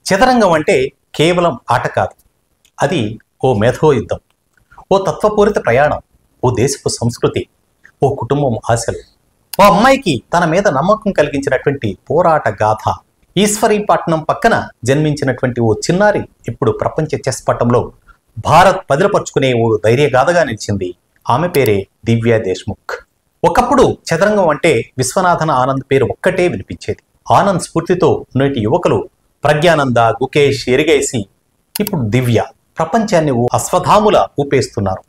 చదరంగం అంటే కేవలం ఆట కాదు, అది ఓ మేధో యుద్ధం, ఓ తత్వపూరిత ప్రయాణం, ఓ దేశపు సంస్కృతి, ఓ కుటుంబం ఆశలు, ఓ అమ్మాయికి తన మీద నమ్మకం కలిగించినటువంటి పోరాట గాథ. ఈశ్వరీపట్నం పక్కన జన్మించినటువంటి ఓ చిన్నారి ఇప్పుడు ప్రపంచ చెస్ పట్టంలో భారత్ పదిలపరుచుకునే ఓ ధైర్యగాథగా నిలిచింది. ఆమె పేరే దివ్యా దేశ్ముఖ్. ఒకప్పుడు చదరంగం అంటే విశ్వనాథన్ ఆనంద్ పేరు ఒక్కటే వినిపించేది. ఆనంద్ స్ఫూర్తితో నేటి యువకులు ప్రజ్ఞానంద, గుకేష్, ఎరిగేసి, ఇప్పుడు దివ్య ప్రపంచాన్ని అశ్వధాముల ఊపేస్తున్నారు.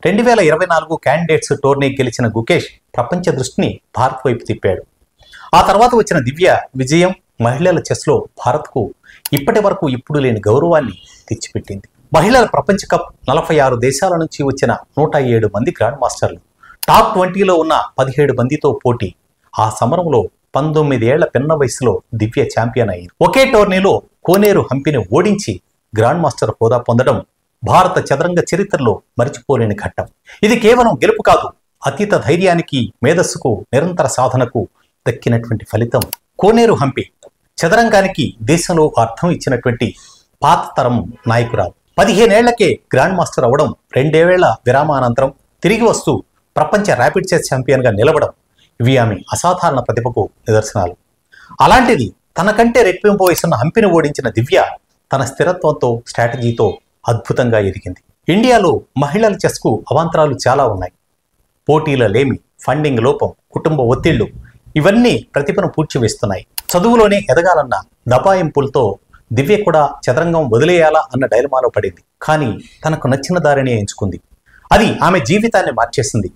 2024 క్యాండిడేట్స్ టోర్నీ గెలిచిన గుకేష్ ప్రపంచ దృష్టిని భారత్ వైపు తిప్పాడు. ఆ తర్వాత వచ్చిన దివ్య విజయం మహిళల చెస్లో భారత్కు ఇప్పటి వరకు ఇప్పుడు లేని గౌరవాన్ని తెచ్చిపెట్టింది. మహిళల ప్రపంచ కప్ 46 దేశాల నుంచి వచ్చిన 107 మంది గ్రాండ్ మాస్టర్లు, టాప్ 20లో ఉన్న 17 మందితో పోటీ. ఆ సమరంలో 19 ఏళ్ల పిన్న వయసులో దివ్య ఛాంపియన్ అయింది. ఒకే టోర్నీలో కోనేరు హంపిని ఓడించి గ్రాండ్ మాస్టర్ హోదా పొందడం భారత చదరంగ చరిత్రలో మరిచిపోలేని ఘట్టం. ఇది కేవలం గెలుపు కాదు, అతీత ధైర్యానికి, మేధస్సుకు, నిరంతర సాధనకు దక్కినటువంటి ఫలితం. కోనేరు హంపి చదరంగానికి దేశంలో అర్థం ఇచ్చినటువంటి పాత తరం నాయకురాలు. 15 ఏళ్లకే గ్రాండ్ మాస్టర్ అవ్వడం, 2 ఏళ్ల విరామానంతరం తిరిగి వస్తూ ప్రపంచ ర్యాపిడ్ చెస్ ఛాంపియన్గా నిలవడం, ఇవి ఆమె అసాధారణ ప్రతిభకు నిదర్శనాలు. అలాంటిది తనకంటే రెట్టింపు వయసున్న హంపిని ఓడించిన దివ్య తన స్థిరత్వంతో, స్ట్రాటజీతో అద్భుతంగా ఎదిగింది. ఇండియాలో మహిళల చెస్కు అవాంతరాలు చాలా ఉన్నాయి. పోటీల లేమి, ఫండింగ్ లోపం, కుటుంబ ఒత్తిళ్లు, ఇవన్నీ ప్రతిభను పూడ్చివేస్తున్నాయి. చదువులోనే ఎదగాలన్న దబాయింపులతో దివ్య కూడా చదరంగం వదిలేయాలా అన్న డైలమాలో పడింది. కానీ తనకు నచ్చిన దారిని ఎంచుకుంది. అది ఆమె జీవితాన్ని మార్చేసింది.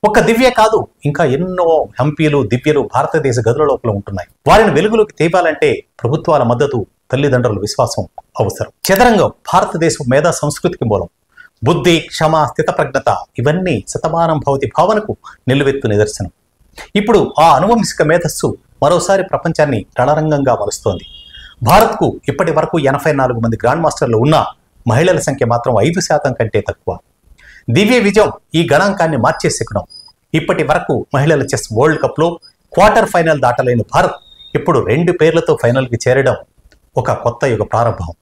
ఒక్క దివ్య కాదు, ఇంకా ఎన్నో హంపీలు, దివ్యలు భారతదేశ గదుల లోపల ఉంటున్నాయి. వారిని వెలుగులోకి తేవాలంటే ప్రభుత్వాల మద్దతు, తల్లిదండ్రుల విశ్వాసం అవసరం. చదరంగం భారతదేశ మేధా సంస్కృతికి మూలం. బుద్ధి, క్షమ, స్థితప్రజ్ఞత, ఇవన్నీ శతమానం భవతి భావనకు నిలువెత్తు నిదర్శనం. ఇప్పుడు ఆ అనువంశిక మేధస్సు మరోసారి ప్రపంచాన్ని రణరంగంగా మలుస్తోంది. భారత్కు ఇప్పటి వరకు 84 మంది గ్రాండ్ మాస్టర్లు ఉన్న మహిళల సంఖ్య మాత్రం 5% కంటే తక్కువ. దివ్య విజయం ఈ గణాంకాన్ని మార్చే శకునం. ఇప్పటి వరకు మహిళల చెస్ వరల్డ్ కప్లో క్వార్టర్ ఫైనల్ దాటలేని భారత్ ఇప్పుడు 2 పేర్లతో ఫైనల్కి చేరడం ఒక కొత్త యుగ ప్రారంభం.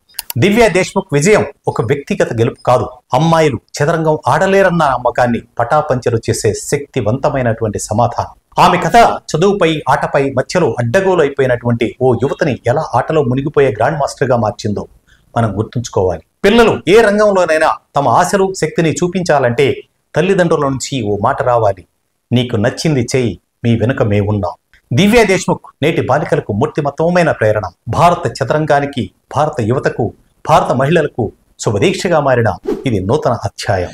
దివ్యా దేశ్ముఖ్ విజయం ఒక వ్యక్తిగత గెలుపు కాదు, అమ్మాయిలు చదరంగం ఆడలేరన్న నమ్మకాన్ని పటాపంచలు చేసే శక్తివంతమైనటువంటి సమాధానం. ఆమె కథ చదువుపై, ఆటపై మధ్యలో అడ్డగోలు అయిపోయినటువంటి ఓ యువతని ఎలా ఆటలో మునిగిపోయే గ్రాండ్ మాస్టర్గా మార్చిందో మనం గుర్తుంచుకోవాలి. పిల్లలు ఏ రంగంలోనైనా తమ ఆశలు, శక్తిని చూపించాలంటే తల్లిదండ్రుల నుంచి ఓ మాట రావాలి, నీకు నచ్చింది చెయ్యి, మీ వెనుక మేమున్నాం. దివ్యా దేశ్ముఖ్ నేటి బాలికలకు మూర్తిమత్వమైన ప్రేరణ. భారత చదరంగానికి, భారత యువతకు, భారత మహిళలకు శుభదీక్షగా మారిన ఇది నూతన అధ్యాయం.